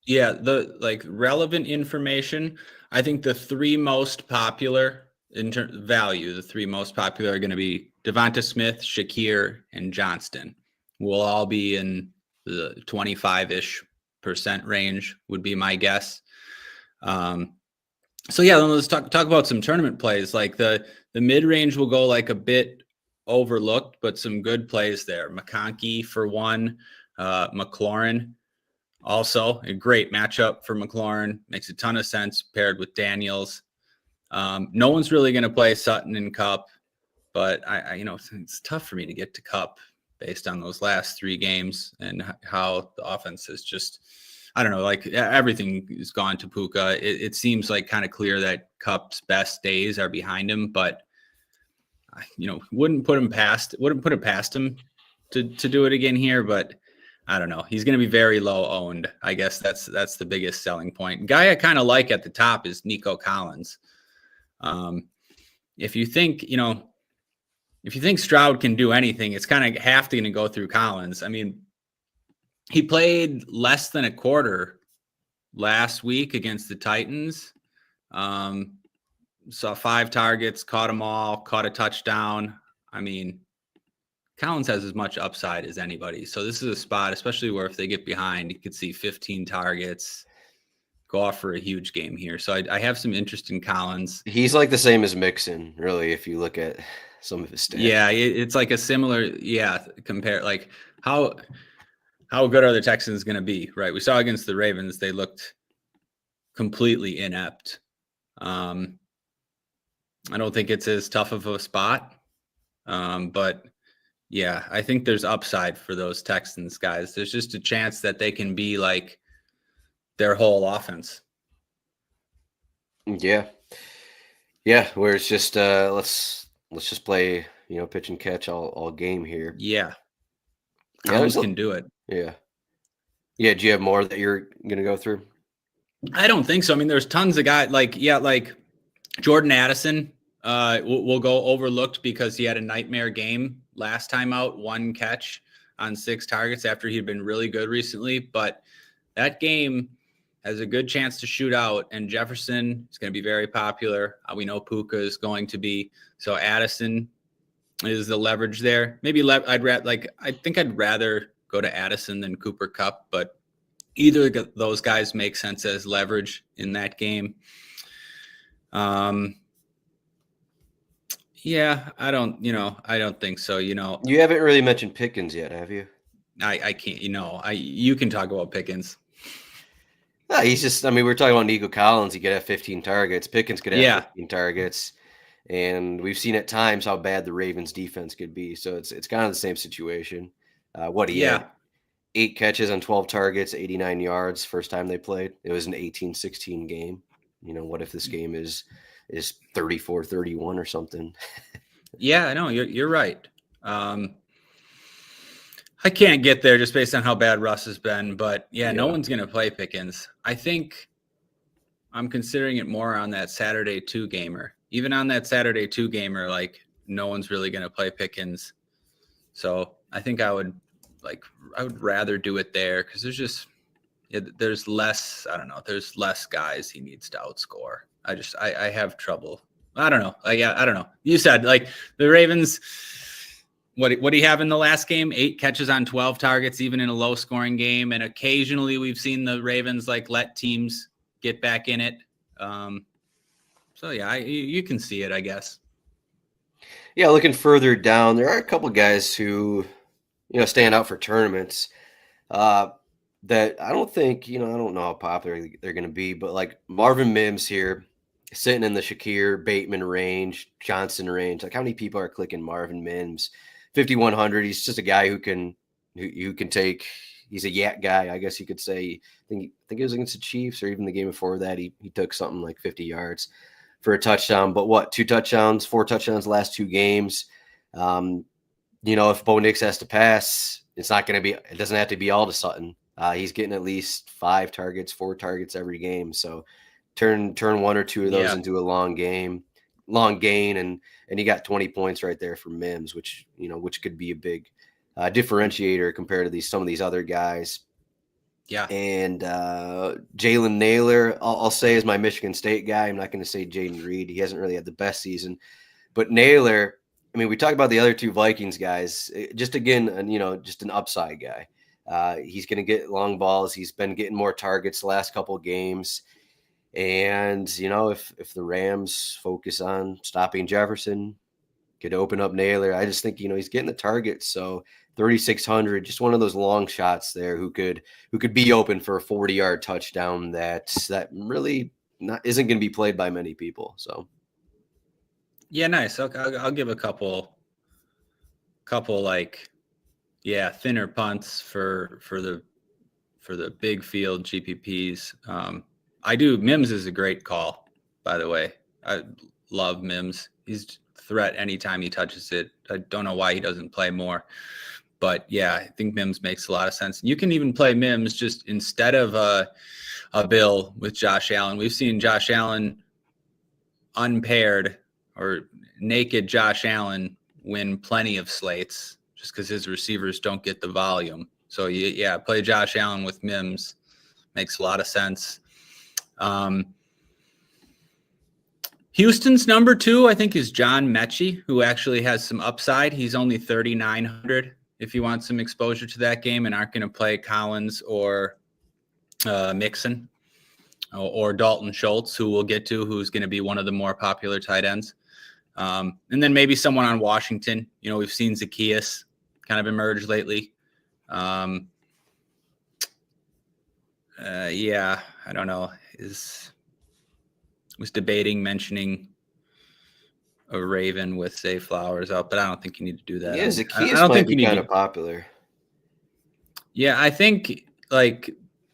yeah, the like relevant information. I think the 3 most popular in terms of value, the 3 most popular are going to be Devonta Smith, Shakir, and Johnston. Will all be in the 25-ish% range, would be my guess. So yeah, let's talk about some tournament plays. Like the mid range will go like a bit overlooked, but some good plays there. McConkey for one, McLaurin also a great matchup for McLaurin. Makes a ton of sense paired with Daniels. No one's really going to play Sutton and Cup, but I it's tough for me to get to Cup based on those last 3 games and how the offense is just. I don't know, like everything is gone to Puka. It seems like kind of clear that Cup's best days are behind him, but wouldn't put it past him to do it again here. But I don't know. He's going to be very low owned. I guess that's the biggest selling point. Guy I kind of like at the top is Nico Collins. If you think Stroud can do anything, it's kind of have to go through Collins. I mean, he played less than a quarter last week against the Titans. Saw 5 targets, caught them all, caught a touchdown. I mean, Collins has as much upside as anybody. So this is a spot, especially where if they get behind, you could see 15 targets, go off for a huge game here. So I have some interest in Collins. He's like the same as Mixon, really, if you look at some of his stats. Yeah, it's like a similar, compare like how good are the Texans going to be, right? We saw against the Ravens, they looked completely inept. I don't think it's as tough of a spot, but yeah, I think there's upside for those Texans guys. There's just a chance that they can be like their whole offense. Yeah, where it's just let's just play pitch and catch all game here. Yeah, Collins can do it. Yeah. Do you have more that you're gonna go through? I don't think so. I mean, there's tons of guys like Jordan Addison will go overlooked because he had a nightmare game last time out, 1 catch on 6 targets after he'd been really good recently. But that game has a good chance to shoot out, and Jefferson is going to be very popular. We know Puka is going to be. So Addison is the leverage there. Maybe I think I'd rather go to Addison than Cooper Kupp, but either of those guys make sense as leverage in that game. Yeah, I don't think so. You haven't really mentioned Pickens yet, have you? I can't. You can talk about Pickens. No, he's just. I mean, we're talking about Nico Collins. He could have 15 targets. Pickens could have 15 targets, and we've seen at times how bad the Ravens' defense could be. So it's kind of the same situation. He had 8 catches on 12 targets, 89 yards. First time they played, it was an 18-16 game. What if this game is 34-31 or something? Yeah, I know you're right. I can't get there just based on how bad Russ has been, but no one's going to play Pickens. I think I'm considering it more on that Saturday 2 gamer. Even on that Saturday 2 gamer, like no one's really going to play Pickens. So I think I would rather do it there because there's less, I don't know, there's less guys he needs to outscore. I have trouble. I don't know. I don't know. You said like the Ravens, what do you have in the last game? 8 catches on 12 targets, even in a low scoring game. And occasionally we've seen the Ravens let teams get back in it. So yeah, you can see it, I guess. Yeah, looking further down, there are a couple guys who, stand out for tournaments. Uh, that I don't think, I don't know how popular they're going to be, but like Marvin Mims here, sitting in the Shakir, Bateman range, Johnson range. Like, how many people are clicking Marvin Mims? 5,100. He's just a guy who can take. He's a yak guy, I guess you could say. I think it was against the Chiefs, or even the game before that. He took something like 50 yards for a touchdown. But what? 2 touchdowns, 4 touchdowns the last 2 games. Um, if Bo Nix has to pass, it's not going to be. It doesn't have to be all to Sutton. He's getting at least 4 targets every game. So turn one or two of those Yeah. into a long gain, and he got 20 points right there for Mims, which could be a big differentiator compared to some of these other guys. Yeah. And Jalen Naylor, I'll say, is my Michigan State guy. I'm not going to say Jaden Reed. He hasn't really had the best season, but Naylor. I mean, we talked about the other two Vikings guys. Just again, just an upside guy. He's going to get long balls. He's been getting more targets the last couple of games. And, if the Rams focus on stopping Jefferson, could open up Naylor. I just think, he's getting the targets. So 3,600, just one of those long shots there who could be open for a 40-yard touchdown that really isn't going to be played by many people. So. Yeah, nice. I'll give a couple thinner punts for the big field GPPs. I do. Mims is a great call, by the way. I love Mims. He's a threat anytime he touches it. I don't know why he doesn't play more, but yeah, I think Mims makes a lot of sense. You can even play Mims just instead of a Bill with Josh Allen. We've seen Josh Allen unpaired or naked Josh Allen win plenty of slates just because his receivers don't get the volume. So yeah, play Josh Allen with Mims makes a lot of sense. Houston's number 2, I think, is John Mechie, who actually has some upside. He's only 3,900 if you want some exposure to that game and aren't going to play Collins or Mixon or Dalton Schultz, who we'll get to, who's going to be one of the more popular tight ends. And then maybe someone on Washington. We've seen Zacchaeus kind of emerge lately. Yeah, I don't know. Was debating mentioning a Raven with Zay Flowers out, but I don't think you need to do that. Yeah, Zacchaeus I don't might think be you need kind to. of popular. Yeah, I think like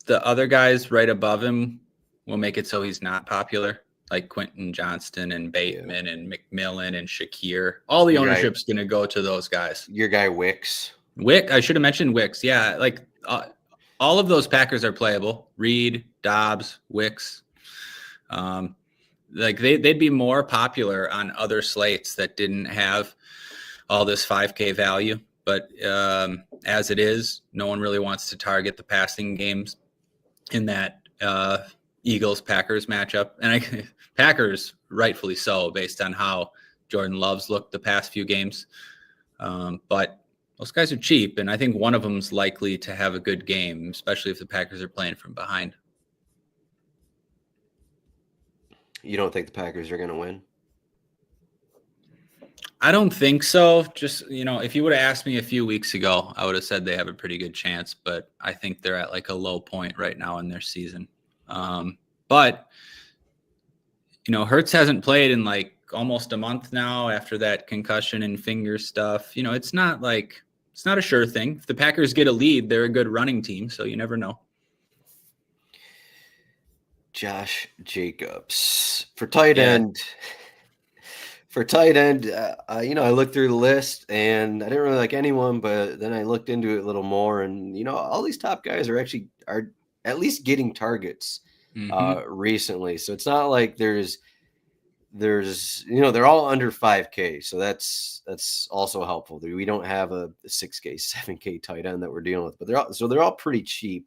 the other guys right above him will make it so he's not popular, like Quentin Johnston and Bateman and McMillan and Shakir. All the ownership's going to go to those guys. Your guy Wicks. I should have mentioned Wicks. Yeah, like all of those Packers are playable. Reed, Dobbs, Wicks. Like they'd be more popular on other slates that didn't have all this 5K value. But as it is, no one really wants to target the passing games in that Eagles-Packers matchup. And Packers, rightfully so, based on how Jordan Love's looked the past few games. But those guys are cheap, and I think one of them's likely to have a good game, especially if the Packers are playing from behind. You don't think the Packers are going to win? I don't think so. Just, if you would have asked me a few weeks ago, I would have said they have a pretty good chance, but I think they're at like a low point right now in their season. But Hurts hasn't played in like almost a month now after that concussion and finger stuff. It's not a sure thing. If the Packers get a lead, they're a good running team, so you never know. Josh Jacobs for tight end. For tight end, I looked through the list and I didn't really like anyone, but then I looked into it a little more, and all these top guys are at least getting targets recently. So it's not like there's they're all under 5K, so that's also helpful. We don't have a 6K, 7K tight end that we're dealing with, but they're all pretty cheap.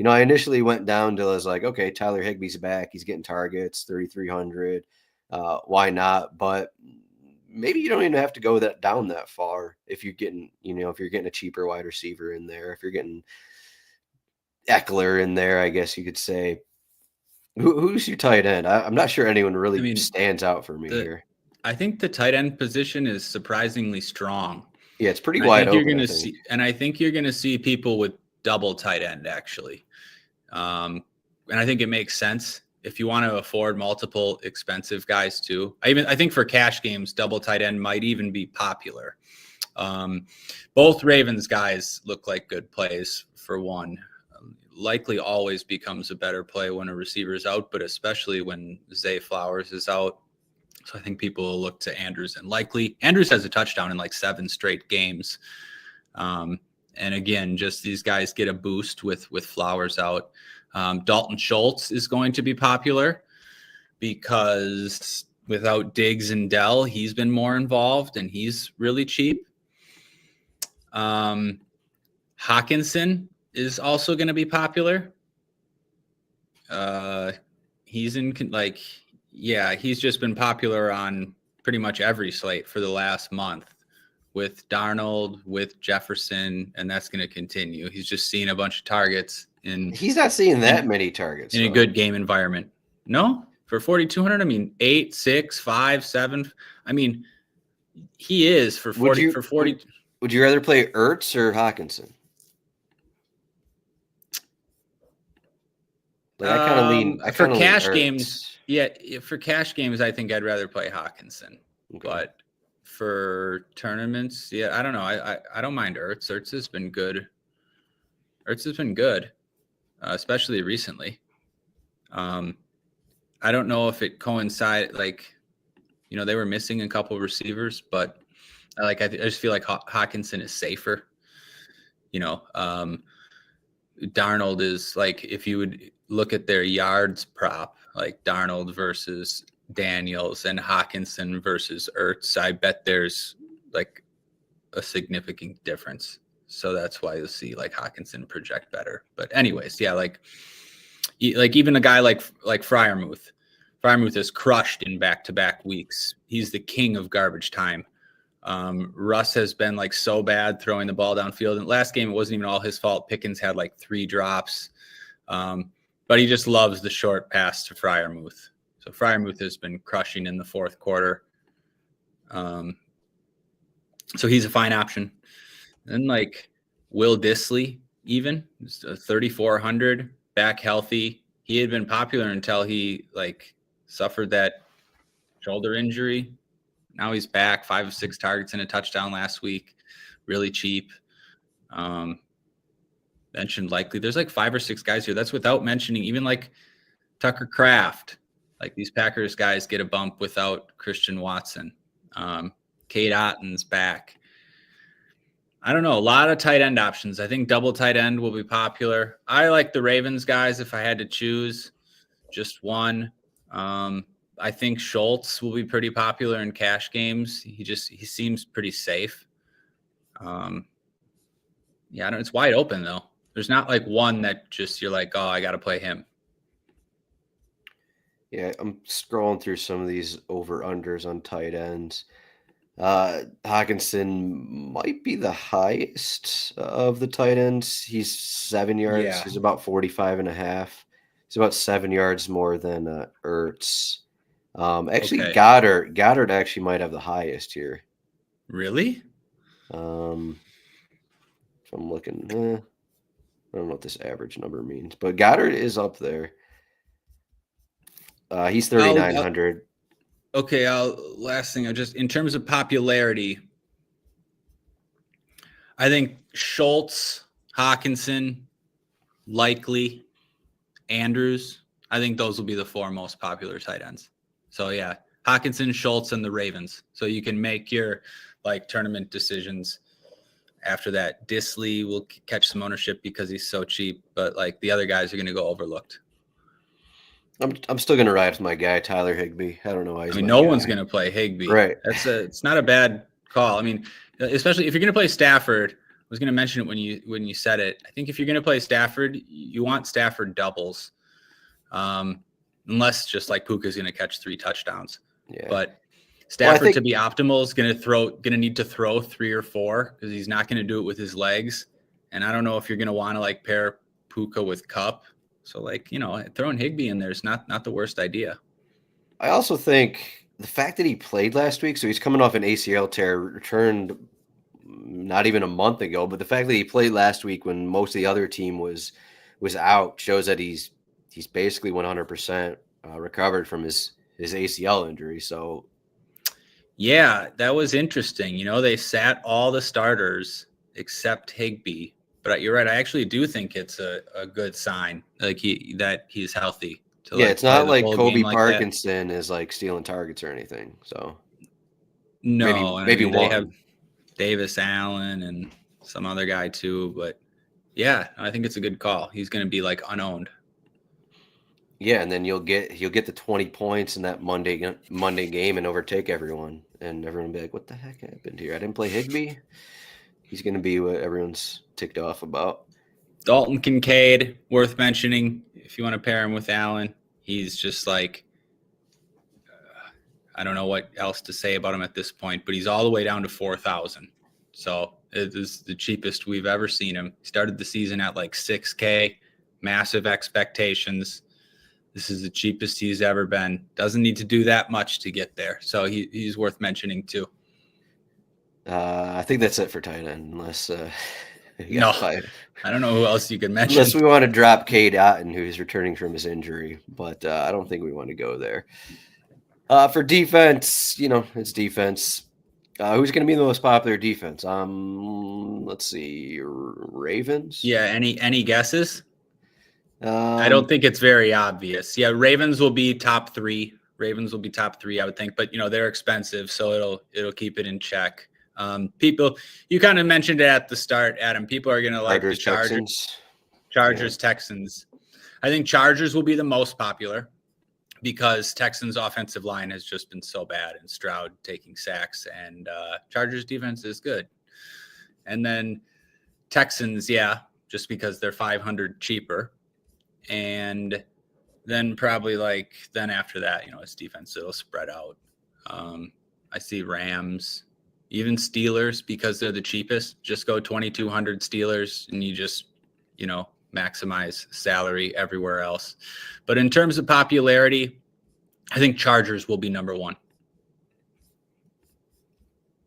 I initially went down to, I was like, okay, Tyler Higbee's back, he's getting targets, 3,300. Why not? But maybe you don't even have to go down that far if you're getting, if you're getting a cheaper wide receiver in there, if you're getting Eckler in there, I guess you could say. Who's your tight end? I'm not sure anyone really stands out for me here. I think the tight end position is surprisingly strong. Yeah, it's pretty And wide open. I think you're going to see people with double tight end actually. And I think it makes sense if you want to afford multiple expensive guys too. I think for cash games, double tight end might even be popular. Both Ravens guys look like good plays for one. Likely always becomes a better play when a receiver is out, but especially when Zay Flowers is out. So I think people will look to Andrews and likely. Andrews has a touchdown in like 7 straight games. And again, just these guys get a boost with Flowers out. Dalton Schultz is going to be popular because without Diggs and Dell, he's been more involved and he's really cheap. Hawkinson is also going to be popular. He's just been popular on pretty much every slate for the last month with Darnold, with Jefferson, and that's going to continue. He's just seeing a bunch of targets. He's not seeing that many targets in a good game environment. No, for 4,200. I mean, 8, 6, 5, 7. I mean, he is for 40. Would you rather play Ertz or Hawkinson? Like I kind of lean for cash games. Yeah, for cash games, I think I'd rather play Hawkinson. Okay. But for tournaments, yeah, I don't know. I don't mind Ertz. Ertz has been good. Especially recently. I don't know if it coincided, they were missing a couple of receivers, but I just feel like Hawkinson is safer. Darnold is if you would look at their yards prop, like Darnold versus Daniels and Hawkinson versus Ertz, I bet there's a significant difference. So that's why you'll see Hawkinson project better. But anyways, yeah, even a guy like Freiermuth. Freiermuth is crushed in back-to-back weeks. He's the king of garbage time. Russ has been so bad throwing the ball downfield. And last game, it wasn't even all his fault. Pickens had 3 drops. But he just loves the short pass to Freiermuth. So Freiermuth has been crushing in the fourth quarter. So he's a fine option. And Will Dissly, even 3,400, back healthy. He had been popular until he suffered that shoulder injury. Now he's back, 5 of 6 targets and a touchdown last week. Really cheap. Mentioned likely. There's 5 or 6 guys here. That's without mentioning even Tucker Kraft. These Packers guys get a bump without Christian Watson. Cade Otton's back. I don't know. A lot of tight end options. I think double tight end will be popular. I like the Ravens guys if I had to choose just one. I think Schultz will be pretty popular in cash games. He seems pretty safe. It's wide open though. There's not one that just you're oh, I got to play him. Yeah, I'm scrolling through some of these over-unders on tight ends. Hawkinson might be the highest of the tight ends. He's 7 yards. Yeah. He's about 45.5. He's about 7 yards more than Ertz. Okay. Goddard actually might have the highest here. Really? If I'm looking, I don't know what this average number means, but Goddard is up there. He's 3,900. Okay, last thing, just in terms of popularity, I think Schultz, Hawkinson, likely Andrews. I think those will be the 4 most popular tight ends. So yeah, Hawkinson, Schultz, and the Ravens. So you can make your tournament decisions after that. Dissly will catch some ownership because he's so cheap, but the other guys are going to go overlooked. I'm still going to ride with my guy, Tyler Higbee. I don't know why he's no one's going to play Higbee. Right. It's not a bad call. I mean, especially if you're going to play Stafford, I was going to mention it when you said it. I think if you're going to play Stafford, you want Stafford doubles. Unless just Puka's going to catch 3 touchdowns. Yeah. But Stafford to be optimal is going to need to throw 3 or 4 because he's not going to do it with his legs. And I don't know if you're going to want to pair Puka with Kupp. So throwing Higbee in there is not the worst idea. I also think the fact that he played last week, so he's coming off an ACL tear, returned not even a month ago, but the fact that he played last week when most of the other team was out shows that he's basically 100% recovered from his ACL injury. So yeah, that was interesting. They sat all the starters except Higbee, but you're right. I actually do think it's a good sign, like that he's healthy to yeah, it's play not the like full game Kobe like that. Parkinson is like stealing targets or anything. So No, and I maybe mean they have one. Davis Allen and some other guy too, but yeah, I think it's a good call. He's going to be like unowned. Yeah, and then he'll get the 20 points in that Monday game and overtake everyone, and everyone will be like, "What the heck happened here? I didn't play Higbee." He's going to be what everyone's ticked off about. Dalton Kincaid, worth mentioning if you want to pair him with Allen. He's just like, I don't know what else to say about him at this point, but he's all the way down to 4,000. So it is the cheapest we've ever seen him. He started the season at like 6K, massive expectations. This is the cheapest he's ever been. Doesn't need to do that much to get there. So he's worth mentioning too. I think that's it for tight end, unless No, I don't know who else you could mention. unless we want to drop Cade Otton, who's returning from his injury, but I don't think we want to go there. For defense, it's defense. Who's going to be the most popular defense? Let's see, Ravens. Yeah, any guesses? I don't Um, think it's very obvious. Yeah, Ravens will be top 3. I would think, but they're expensive, so it'll keep it in check. People, you kind of mentioned it at the start, Adam. People are going to like the Chargers. Texans. Texans. I think Chargers will be the most popular because Texans' offensive line has just been so bad, and Stroud taking sacks, and Chargers' defense is good. And then Texans, yeah, just because they're 500 cheaper. And then probably then after that, it's defense. It'll spread out. I see Rams, even Steelers, because they're the cheapest. Just go 2,200 Steelers, and you just, maximize salary everywhere else. But in terms of popularity, I think Chargers will be number 1.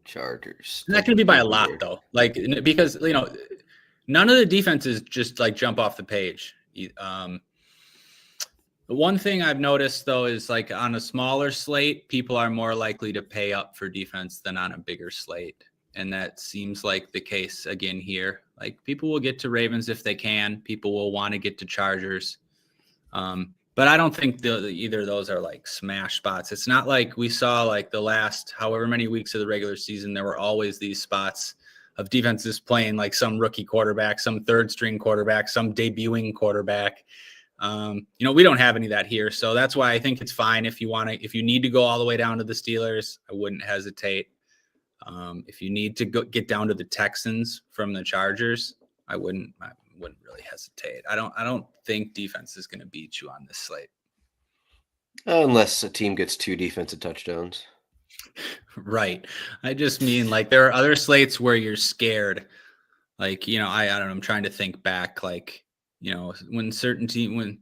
Chargers. Not going to be by a lot though, because none of the defenses just jump off the page. The one thing I've noticed, though, is on a smaller slate, people are more likely to pay up for defense than on a bigger slate. And that seems like the case again here. People will get to Ravens if they can. People will want to get to Chargers. But I don't think either of those are smash spots. It's not like we saw the last however many weeks of the regular season, there were always these spots of defenses playing some rookie quarterback, some third string quarterback, some debuting quarterback. We don't have any of that here. So that's why I think it's fine if you need to go all the way down to the Steelers, I wouldn't hesitate. If you need to get down to the Texans from the Chargers, I wouldn't really hesitate. I don't think defense is going to beat you on this slate. Unless a team gets 2 defensive touchdowns. Right. I just mean there are other slates where you're scared. I don't know. I'm trying to think back, when certain team, when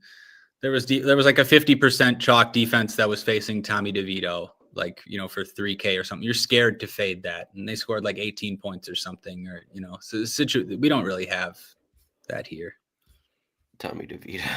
there was a 50% chalk defense that was facing Tommy DeVito, for 3K or something, you're scared to fade that. And they scored 18 points or something, or, so we don't really have that here. Tommy DeVito.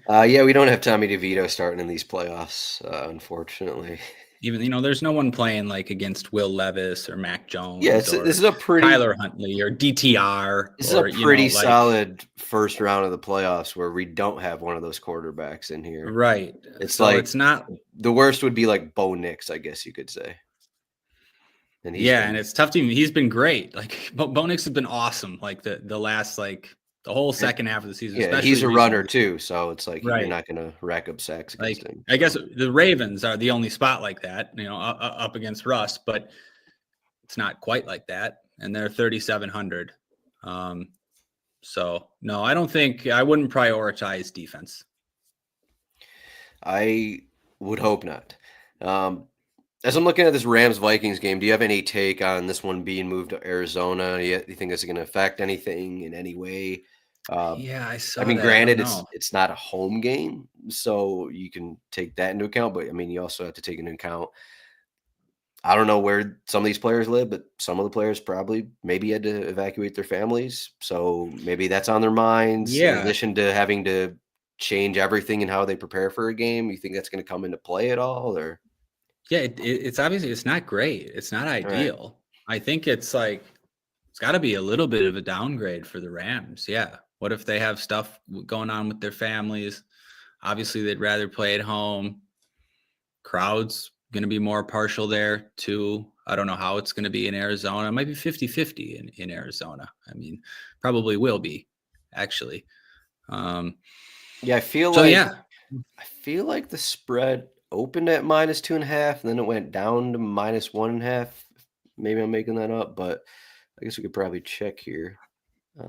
Yeah, we don't have Tommy DeVito starting in these playoffs, unfortunately. Even, there's no one playing against Will Levis or Mac Jones. Yeah, this is a pretty Tyler Huntley or DTR. This is a pretty solid first round of the playoffs where we don't have one of those quarterbacks in here. Right. It's it's not the worst would be Bo Nix, I guess you could say. And and it's tough to even. He's been great. Bo Nix has been awesome. The last the whole second half of the season. Yeah, he's a runner too, so it's you're not going to rack up sacks against him. I guess the Ravens are the only spot like that, up against Russ, but it's not quite like that, and they're 3,700. So no, I wouldn't prioritize defense. I would hope not. As I'm looking at this Rams-Vikings game, do you have any take on this one being moved to Arizona? Do you think it's going to affect anything in any way? Yeah, I I saw mean, that. I don't granted, know. it's not a home game, so you can take that into account. But I mean, you also have to take into account. I don't know where some of these players live, but some of the players probably maybe had to evacuate their families, so maybe that's on their minds. In Yeah. addition to having to change everything in how they prepare for a game, you think that's going to come into play at all, or Yeah, it's obviously it's not great. It's not right? ideal. I think it's like it's got to be a little bit of a downgrade for the Rams. Yeah. What if they have stuff going on with their families? Obviously, they'd rather play at home. Crowd's going to be more partial there too. I don't know how it's going to be in Arizona. It might be 50-50 in Arizona. I mean, probably will be actually. Um, Yeah, so yeah, I feel like the spread opened at -2.5, and then it went down to -1.5. Maybe I'm making that up, but I guess we could probably check here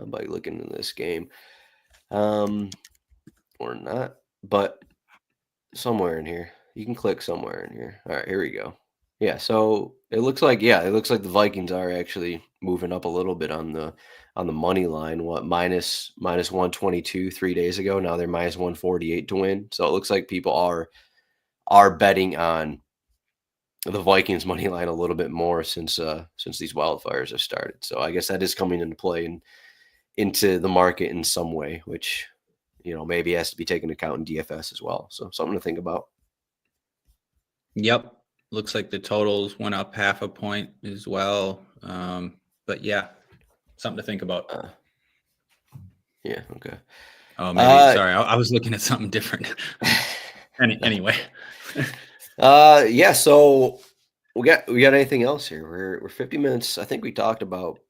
by looking in this game, um, or not. But somewhere in here. You can click somewhere in here. All right, here we go. Yeah, so it looks like the Vikings are actually moving up a little bit on the money line. What minus 122 3 days ago. Now they're minus 148 to win. So it looks like people are betting on the Vikings money line a little bit more since these wildfires have started. So I guess that is coming into play and into the market in some way, which maybe has to be taken into account in DFS as well. So something to think about. yep. Looks like the totals went up half a point as well. But yeah, something to think about. Uh, yeah. Okay. Oh, maybe. Uh, Sorry, I was looking at something different. Anyway. yeah. So we got anything else here? We're 50 minutes. I think we talked about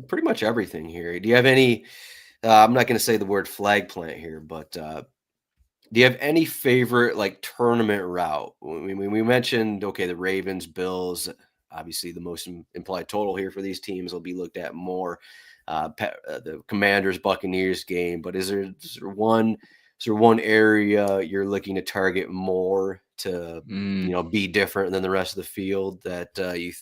pretty much everything here. Do you have any? I'm not going to say the word flag plant here, but do you have any favorite like tournament route? We mentioned the Ravens, Bills. Obviously, the most implied total here for these teams will be looked at more. The Commanders Buccaneers game, but is there one area you're looking to target more to be different than the rest of the field that you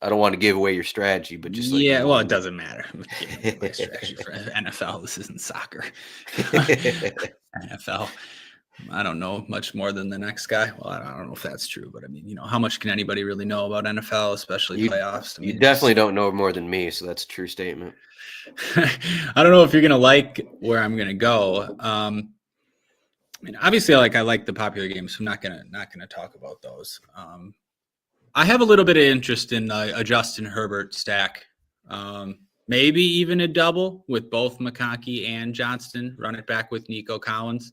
I don't want to give away your strategy, but just like Yeah, well, it one. doesn't matter. I'm giving away my strategy for NFL. This isn't soccer. NFL. I don't know much more than the next guy. Well, I don't know if that's true, but I mean, how much can anybody really know about NFL, especially you playoffs? I you mean, it's definitely just don't know more than me, so that's a true statement. I don't know if you're gonna like where I'm gonna go. I mean, obviously, I like the popular games, so I'm not gonna talk about those. I have a little bit of interest in a Justin Herbert stack. Maybe even a double with both McConkey and Johnston. Run it back with Nico Collins.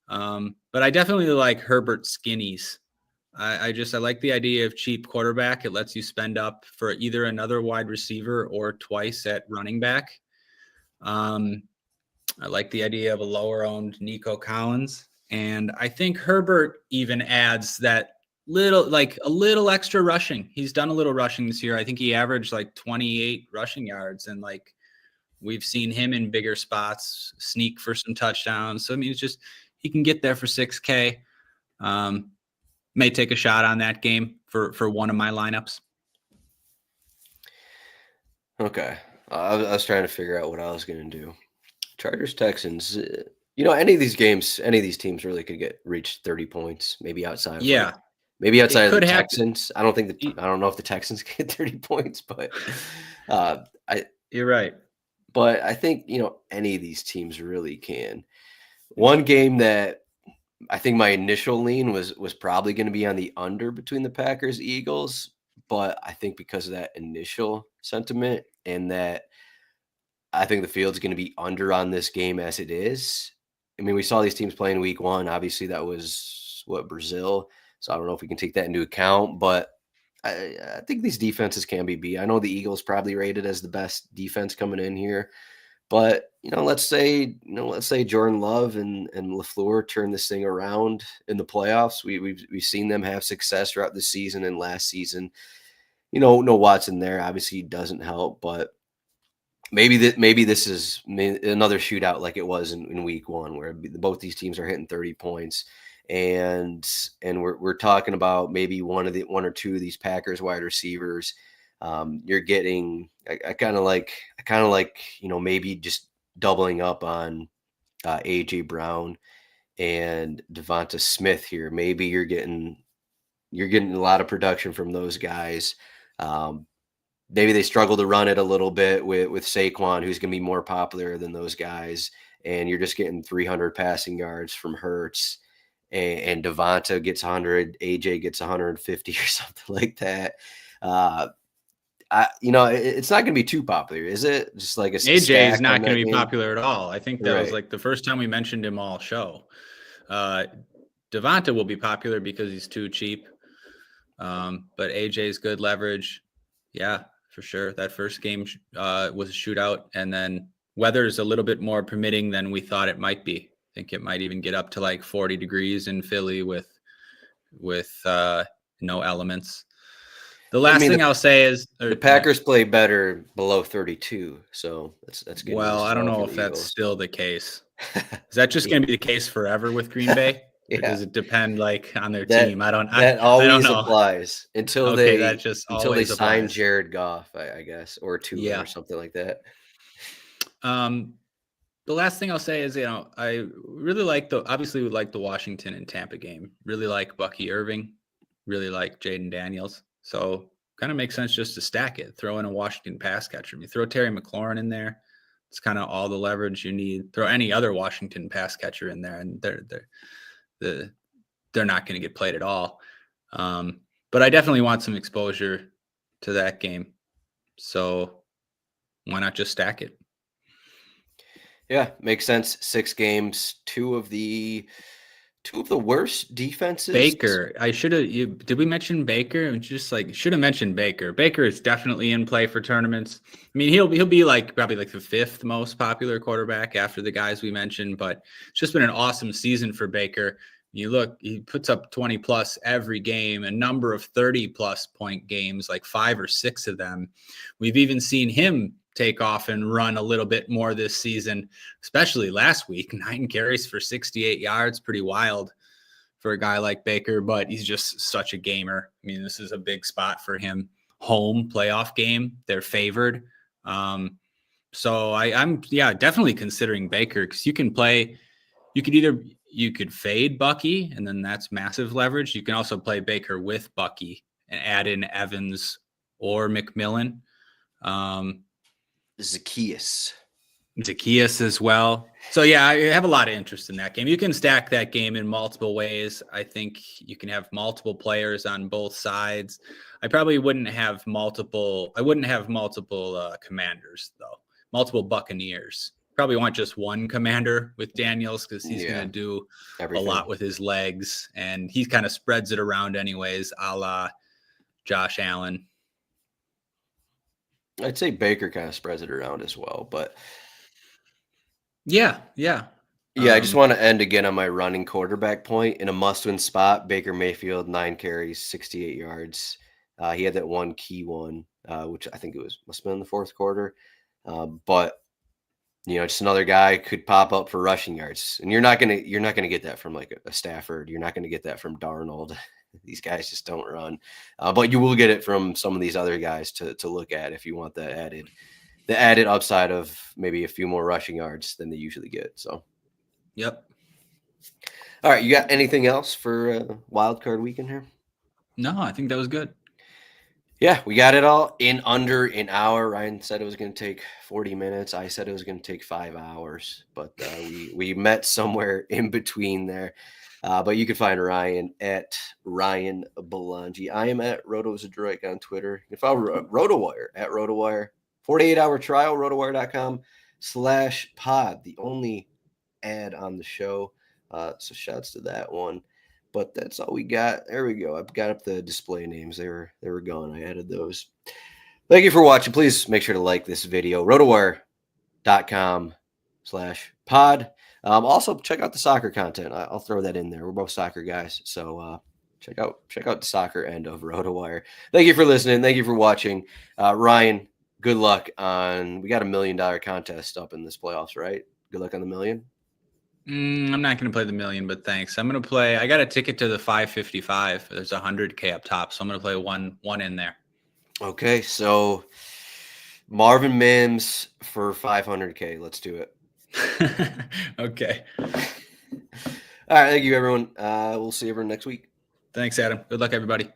But I definitely like Herbert skinnies. I like the idea of cheap quarterback. It lets you spend up for either another wide receiver or twice at running back. I like the idea of a lower owned Nico Collins. And I think Herbert even adds that a little extra rushing. He's done a little rushing this year. I think he averaged like 28 rushing yards, and like we've seen him in bigger spots sneak for some touchdowns. So I mean, it's just he can get there for 6K. May take a shot on that game for one of my lineups. Okay. I was trying to figure out what I was going to do. Chargers, Texans. Any of these games, any of these teams really could reach 30 points. Yeah, Maybe it outside of the could happen. Texans. I don't know if the Texans get 30 points, but uh, I You're right. but I think any of these teams really can. One game that I think my initial lean was probably going to be on the under between the Packers Eagles, but I think because of that initial sentiment and that I think the field's going to be under on this game as it is. I mean, we saw these teams playing week one. Obviously, that was Brazil. So I don't know if we can take that into account, but I think these defenses can be beat. I know the Eagles probably rated as the best defense coming in here, but let's say Jordan Love and LaFleur turn this thing around in the playoffs. We've seen them have success throughout the season and last season. No Watson there obviously doesn't help, but maybe this is another shootout like it was in week one, where both these teams are hitting 30 points, and we're talking about maybe one or two of these Packers wide receivers You're getting, I kind of like, maybe just doubling up on AJ Brown and Devonta Smith here. Maybe you're getting a lot of production from those guys. Maybe they struggle to run it a little bit with Saquon, who's going to be more popular than those guys. And you're just getting 300 passing yards from Hurts, and Devonta gets 100, AJ gets 150 or something like that. It's not going to be too popular, is it? Just like a AJ is stack not on going that to be game? popular at all. I think that was Right. like the first time we mentioned him all show. Devonta will be popular because he's too cheap. But AJ's good leverage. Yeah, for sure. That first game was a shootout, and then weather's a little bit more permitting than we thought it might be. I think it might even get up to like 40 degrees in Philly with no elements. The last thing I'll say is the Packers play better below 32, so that's good news I as don't well know for if the that's Eagles. still the case. Is that just going to be the case forever with Green Bay? Yeah. Or does it depend like on their That team? I don't always know. applies until Okay, that they just always sign applies. Jared Goff, I guess, or Tua Yeah. or something like that. The last thing I'll say is, I really obviously would like the Washington and Tampa game. Really like Bucky Irving. Really like Jaden Daniels. So kind of makes sense just to stack it. Throw in a Washington pass catcher. You throw Terry McLaurin in there. It's kind of all the leverage you need. Throw any other Washington pass catcher in there, and they're not going to get played at all. But I definitely want some exposure to that game. So why not just stack it? Yeah, makes sense. 6 games, two of the worst defenses. Baker, did we mention Baker? I'm just like, should have mentioned Baker. Baker is definitely in play for tournaments. I mean, he'll be like probably like the 5th most popular quarterback after the guys we mentioned, but it's just been an awesome season for Baker. You look, he puts up 20 plus every game, a number of 30 plus point games, like 5 or 6 of them. We've even seen him take off and run a little bit more this season, especially last week. 9 carries for 68 yards, pretty wild for a guy like Baker, but he's just such a gamer. I mean, this is a big spot for him. Home playoff game, they're favored. So I'm definitely considering Baker, because you can play. You could fade Bucky, and then that's massive leverage. You can also play Baker with Bucky and add in Evans or McMillan. Zacchaeus as well. So yeah, I have a lot of interest in that game. You can stack that game in multiple ways. I think you can have multiple players on both sides. I probably wouldn't have multiple. I wouldn't have multiple commanders though. Multiple Buccaneers. Probably want just one commander with Daniels, because he's going to do everything. A lot with his legs, and he kind of spreads it around anyways, a la Josh Allen. I'd say Baker kind of spreads it around as well, but yeah. I just want to end again on my running quarterback point. In a must-win spot, Baker Mayfield, 9 carries, 68 yards. He had that one key one, which I think must have been in the 4th quarter. But just another guy could pop up for rushing yards, and you're not gonna get that from like a Stafford. You're not gonna get that from Darnold. These guys just don't run, but you will get it from some of these other guys to look at if you want the added upside of maybe a few more rushing yards than they usually get. So, yep. All right, you got anything else for wild card weekend here? No, I think that was good. Yeah, we got it all in under an hour. Ryan said it was going to take 40 minutes. I said it was going to take 5 hours, but we met somewhere in between there. But you can find Ryan at Ryan Belongia. I am at Zdroik on Twitter. You can follow RotoWire at RotoWire. 48-hour trial, rotowire.com/pod. The only ad on the show. So shouts to that one. But that's all we got. There we go. I've got up the display names. They were gone. I added those. Thank you for watching. Please make sure to like this video. rotowire.com/pod. Also, check out the soccer content. I'll throw that in there. We're both soccer guys. So check out the soccer end of RotoWire. Thank you for listening. Thank you for watching. Ryan, good luck on – we got $1 million contest up in this playoffs, right? Good luck on the $1 million. I'm not going to play the $1 million, but thanks. I'm going to play. I got a ticket to the 555. There's 100K up top, so I'm going to play one in there. Okay, so Marvin Mims for 500K. Let's do it. Okay. All right, thank you, everyone. We'll see everyone next week. Thanks, Adam. Good luck, everybody.